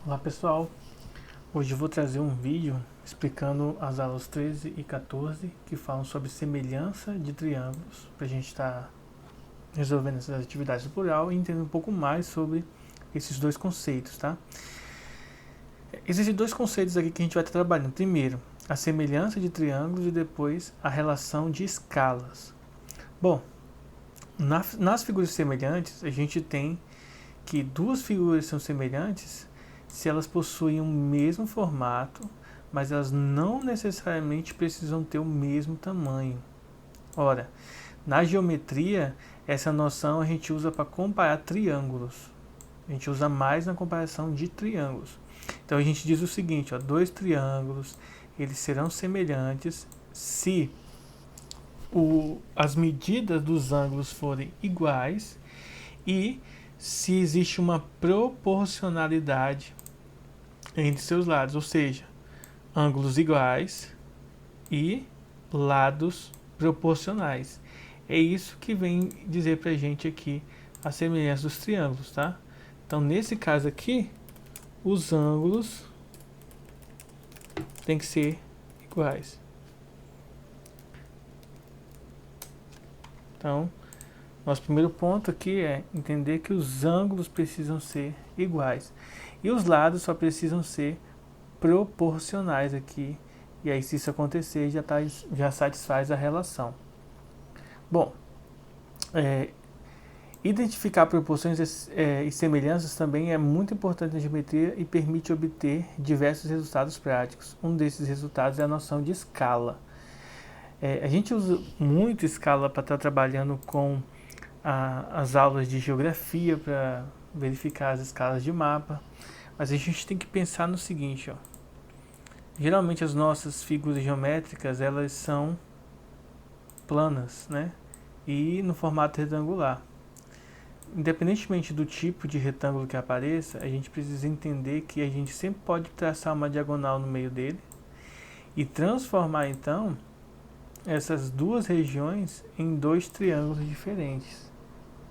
Olá pessoal, hoje eu vou trazer um vídeo explicando as aulas 13 e 14 que falam sobre semelhança de triângulos, para a gente estar resolvendo essas atividades do plural e entender um pouco mais sobre esses dois conceitos, tá? Existem dois conceitos aqui que a gente vai estar trabalhando. Primeiro, a semelhança de triângulos e depois a relação de escalas. Bom, nas figuras semelhantes, a gente tem que duas figuras são semelhantes se elas possuem o mesmo formato, mas elas não necessariamente precisam ter o mesmo tamanho. Ora, na geometria, essa noção a gente usa para comparar triângulos. A gente usa mais na comparação de triângulos. Então a gente diz o seguinte, ó, dois triângulos, eles serão semelhantes se as medidas dos ângulos forem iguais e se existe uma proporcionalidade entre seus lados, ou seja, ângulos iguais e lados proporcionais. É isso que vem dizer pra gente aqui a semelhança dos triângulos, tá? Então, nesse caso aqui, os ângulos têm que ser iguais. Então, nosso primeiro ponto aqui é entender que os ângulos precisam ser iguais. E os lados só precisam ser proporcionais aqui. E aí, se isso acontecer, já satisfaz a relação. Bom, identificar proporções e semelhanças também é muito importante na geometria e permite obter diversos resultados práticos. Um desses resultados é a noção de escala. A gente usa muito escala para estar trabalhando com as aulas de geografia, para verificar as escalas de mapa. Mas a gente tem que pensar no seguinte, ó. Geralmente as nossas figuras geométricas, elas são planas, né? E no formato retangular. Independentemente do tipo de retângulo que apareça, a gente precisa entender que a gente sempre pode traçar uma diagonal no meio dele e transformar então essas duas regiões em dois triângulos diferentes.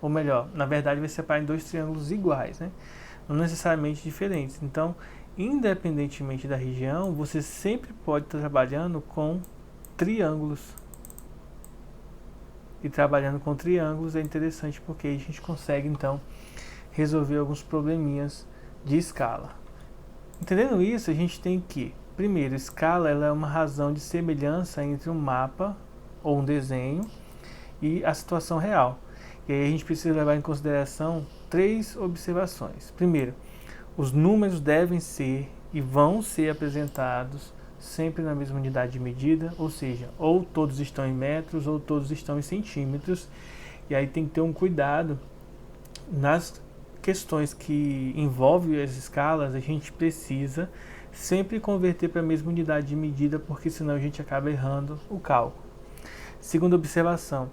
Ou melhor, na verdade vai separar em dois triângulos iguais, né? Não necessariamente diferentes. Então, independentemente da região, você sempre pode estar trabalhando com triângulos. E trabalhando com triângulos é interessante porque a gente consegue então resolver alguns probleminhas de escala. Entendendo isso, a gente tem que, primeiro, escala ela é uma razão de semelhança entre um mapa ou um desenho e a situação real. E aí a gente precisa levar em consideração três observações. Primeiro, os números devem ser e vão ser apresentados sempre na mesma unidade de medida, ou seja, ou todos estão em metros ou todos estão em centímetros. E aí tem que ter um cuidado nas questões que envolvem as escalas, a gente precisa sempre converter para a mesma unidade de medida, porque senão a gente acaba errando o cálculo. Segunda observação,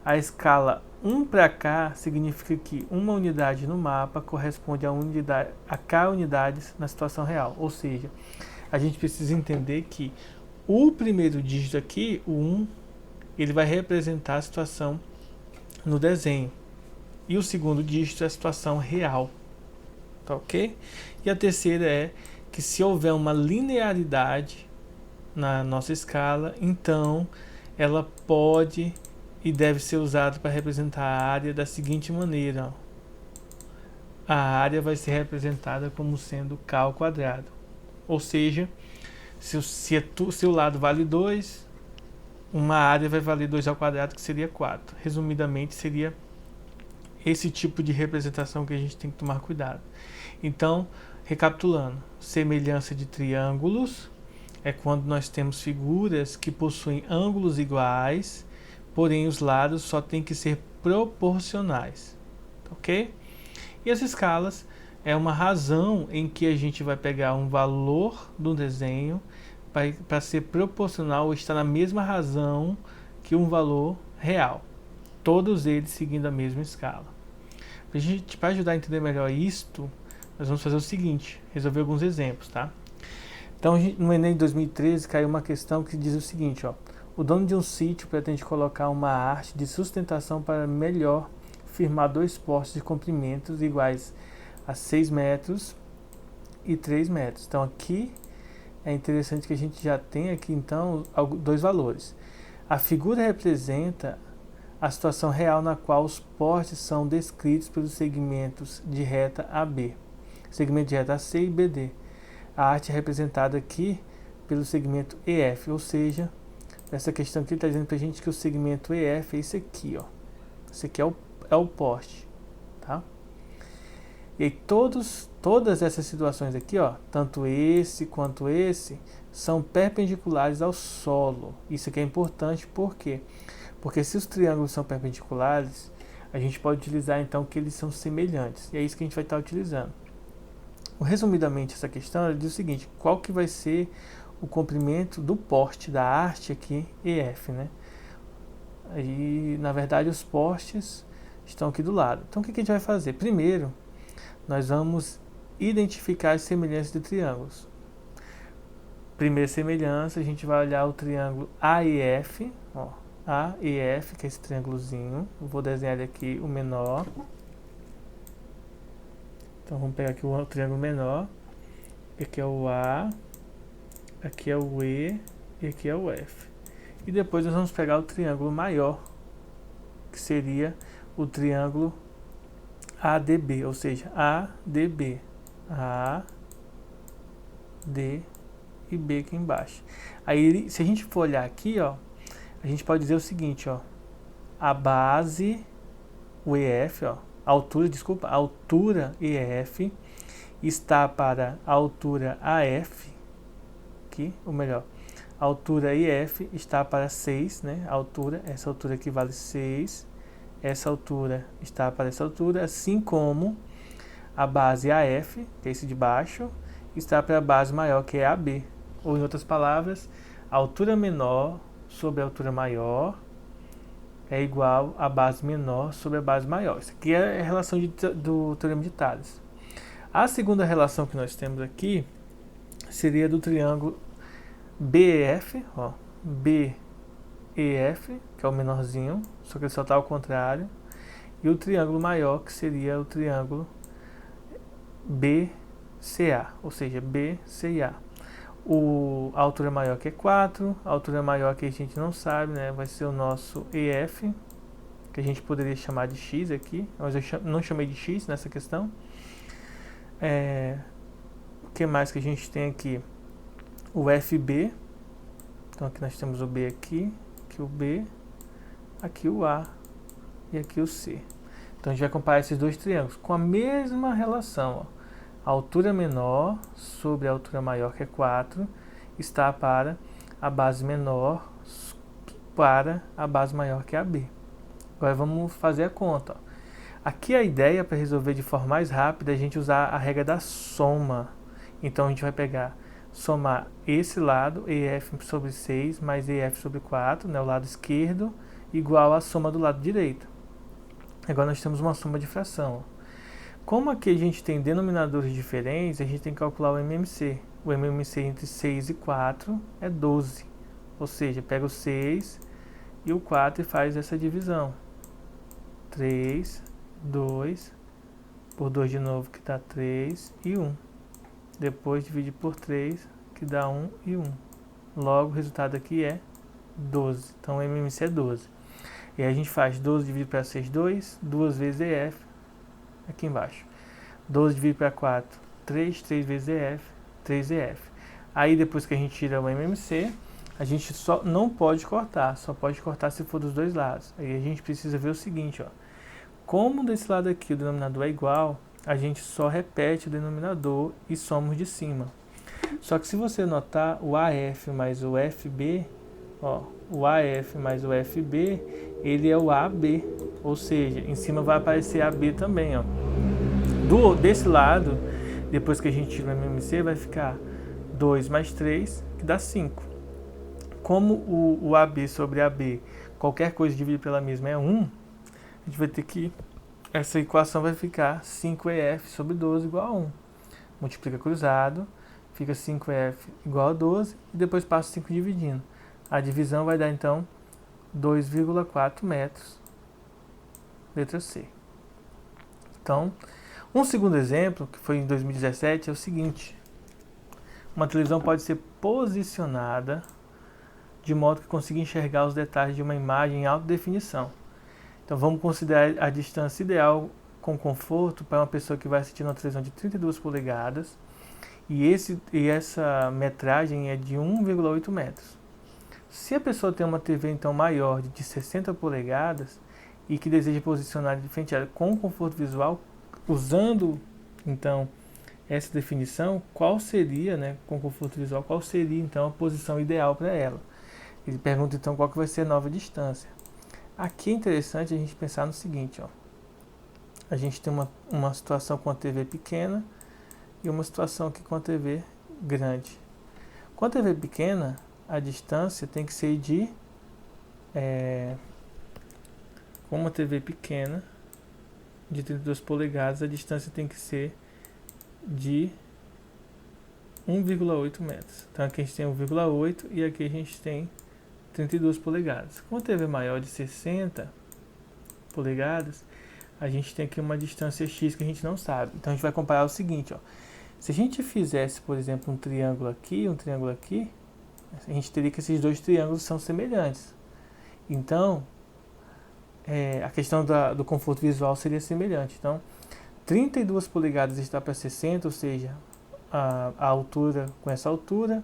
a escala 1 para K significa que uma unidade no mapa corresponde a K unidades na situação real. Ou seja, a gente precisa entender que o primeiro dígito aqui, o 1, ele vai representar a situação no desenho. E o segundo dígito é a situação real. Tá ok? E a terceira é que se houver uma linearidade na nossa escala, então ela pode e deve ser usada para representar a área da seguinte maneira. A área vai ser representada como sendo K ao quadrado. Ou seja, se o lado vale 2, uma área vai valer 2 ao quadrado, que seria 4. Resumidamente, seria esse tipo de representação que a gente tem que tomar cuidado. Então, recapitulando, semelhança de triângulos é quando nós temos figuras que possuem ângulos iguais, porém os lados só têm que ser proporcionais, ok? E as escalas é uma razão em que a gente vai pegar um valor do desenho para ser proporcional ou estar na mesma razão que um valor real, todos eles seguindo a mesma escala. Para ajudar a entender melhor isto, nós vamos fazer o seguinte, resolver alguns exemplos, tá? Então, no Enem 2013 caiu uma questão que diz o seguinte, ó: o dono de um sítio pretende colocar uma arte de sustentação para melhor firmar dois postes de comprimentos iguais a 6 metros e 3 metros. Então aqui é interessante que a gente já tem aqui então dois valores. A figura representa a situação real na qual os postes são descritos pelos segmentos de reta AB, segmento de reta AC e BD. A arte é representada aqui pelo segmento EF, ou seja, essa questão aqui está dizendo para a gente que o segmento EF é esse aqui, ó. Esse aqui é o poste, tá? E aí todas essas situações aqui, ó, tanto esse quanto esse, são perpendiculares ao solo. Isso aqui é importante, por quê? Porque se os triângulos são perpendiculares, a gente pode utilizar então que eles são semelhantes. E é isso que a gente vai estar utilizando. Resumidamente, essa questão ela diz o seguinte: qual que vai ser o comprimento do poste da arte aqui, EF, né? E, na verdade, os postes estão aqui do lado. Então, o que a gente vai fazer? Primeiro, nós vamos identificar as semelhanças de triângulos. Primeira semelhança, a gente vai olhar o triângulo AEF, ó, AEF, que é esse triângulozinho. Eu vou desenhar ele aqui, o menor. Então, vamos pegar aqui o triângulo menor. Aqui é o A, aqui é o E e aqui é o F. E depois nós vamos pegar o triângulo maior, que seria o triângulo ADB, ou seja, ADB. A, D e B aqui embaixo. Aí, se a gente for olhar aqui, ó, a gente pode dizer o seguinte, ó, a base, o EF, ó, a altura EF está para a altura AF, aqui, ou melhor, a altura IF está para 6, né? Essa altura aqui vale 6. Essa altura está para essa altura, assim como a base AF, que é esse de baixo, está para a base maior, que é AB. Ou, em outras palavras, a altura menor sobre a altura maior é igual a base menor sobre a base maior. Isso aqui é a relação do Teorema de Tales. A segunda relação que nós temos aqui seria do triângulo BEF, ó, BEF, que é o menorzinho, só que ele só está ao contrário, e o triângulo maior, que seria o triângulo BCA, ou seja, BCA. A altura maior que é 4, a altura maior que a gente não sabe, né, vai ser o nosso EF, que a gente poderia chamar de X aqui, mas eu não chamei de X nessa questão. O que mais que a gente tem aqui? O FB, então aqui nós temos o B aqui o B, aqui o A e aqui o C. Então a gente vai comparar esses dois triângulos com a mesma relação, ó. A altura menor sobre a altura maior, que é 4, está para a base menor para a base maior, que é a B. Agora vamos fazer a conta, ó. Aqui a ideia, para resolver de forma mais rápida, é a gente usar a regra da soma. Então a gente vai somar esse lado, EF sobre 6, mais EF sobre 4, né, o lado esquerdo, igual a soma do lado direito. Agora nós temos uma soma de fração, ó. Como aqui a gente tem denominadores diferentes, a gente tem que calcular o MMC. O MMC entre 6 e 4 é 12. Ou seja, pega o 6 e o 4 e faz essa divisão. 3, 2, por 2 de novo, que dá 3 e 1. Depois divide por 3, que dá 1 e 1. Logo, o resultado aqui é 12. Então, o MMC é 12. E aí a gente faz 12 dividido para 6, 2. 2 vezes EF, aqui embaixo. 12 dividido para 4, 3. 3 vezes EF, 3 EF. Aí, depois que a gente tira o MMC, a gente só não pode cortar. Só pode cortar se for dos dois lados. Aí a gente precisa ver o seguinte, ó. Como desse lado aqui o denominador é igual, a gente só repete o denominador e somos de cima. Só que se você notar, o AF mais o FB, ó, o AF mais o FB, ele é o AB, ou seja, em cima vai aparecer AB também, ó. Desse lado, depois que a gente tira o MMC, vai ficar 2 mais 3, que dá 5. Como o AB sobre AB, qualquer coisa dividido pela mesma é 1, a gente vai ter que, essa equação vai ficar 5EF sobre 12 igual a 1. Multiplica cruzado, fica 5EF igual a 12, e depois passa 5 dividindo. A divisão vai dar, então, 2,4 metros, letra C. Então, um segundo exemplo, que foi em 2017, é o seguinte. Uma televisão pode ser posicionada de modo que consiga enxergar os detalhes de uma imagem em alta definição. Então vamos considerar a distância ideal com conforto para uma pessoa que vai assistir uma televisão de 32 polegadas e essa metragem é de 1,8 metros. Se a pessoa tem uma TV então maior de 60 polegadas e que deseja posicionar de frente a ela com conforto visual, usando então essa definição, qual seria, com conforto visual, qual seria então a posição ideal para ela? Ele pergunta então qual que vai ser a nova distância. Aqui é interessante a gente pensar no seguinte, a gente tem uma situação com a TV pequena e uma situação aqui com a TV grande. Com a TV pequena, a distância tem que ser de... com uma TV pequena de 32 polegadas, a distância tem que ser de 1,8 metros. Então aqui a gente tem 1,8 e aqui a gente tem 32 polegadas. Com a TV maior de 60 polegadas, a gente tem aqui uma distância X que a gente não sabe. Então a gente vai comparar o seguinte, se a gente fizesse, por exemplo, um triângulo aqui, a gente teria que esses dois triângulos são semelhantes. Então, a questão do conforto visual seria semelhante. Então, 32 polegadas está para 60, ou seja, a altura com essa altura,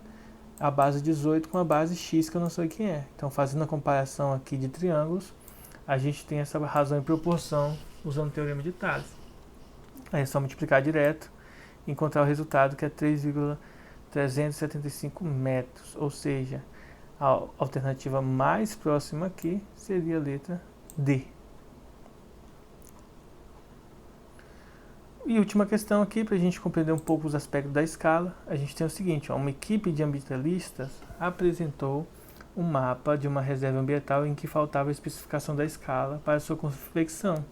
a base 18 com a base X, que eu não sei quem é. Então, fazendo a comparação aqui de triângulos, a gente tem essa razão e proporção usando o teorema de Thales. Aí é só multiplicar direto e encontrar o resultado, que é 3,375 metros. Ou seja, a alternativa mais próxima aqui seria a letra D. E última questão aqui, para a gente compreender um pouco os aspectos da escala, a gente tem o seguinte, uma equipe de ambientalistas apresentou um mapa de uma reserva ambiental em que faltava a especificação da escala para sua confecção.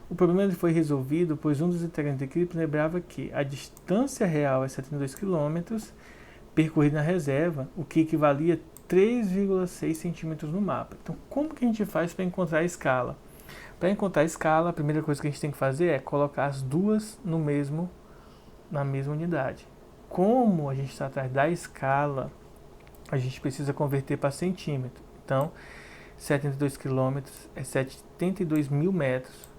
O problema foi resolvido, pois um dos integrantes da equipe lembrava que a distância real é 72 km percorrida na reserva, o que equivalia a 3,6 centímetros no mapa. Então, como que a gente faz para encontrar a escala? Para encontrar a escala, a primeira coisa que a gente tem que fazer é colocar as duas na mesma unidade. Como a gente está atrás da escala, a gente precisa converter para centímetro. Então, 72 km é 72 mil metros.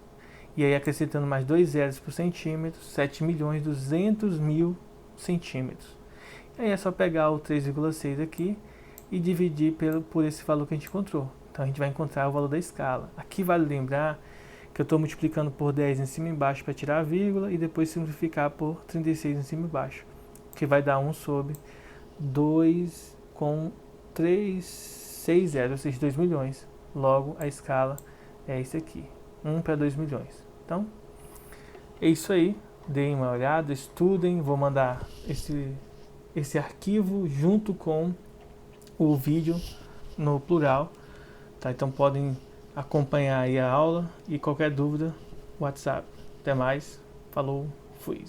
E aí, acrescentando mais 2 zeros por centímetro, 7.200.000 centímetros. E aí é só pegar o 3,6 aqui e dividir por esse valor que a gente encontrou. Então a gente vai encontrar o valor da escala. Aqui vale lembrar que eu estou multiplicando por 10 em cima e embaixo para tirar a vírgula e depois simplificar por 36 em cima e embaixo, que vai dar 1 sobre 2 com 6 zeros, ou seja, 2 milhões. Logo, a escala é isso aqui, 1 para 2 milhões. Então, é isso aí. Deem uma olhada, estudem. Vou mandar esse arquivo junto com o vídeo no plural. Tá? Então podem acompanhar aí a aula e qualquer dúvida, WhatsApp. Até mais. Falou, fui.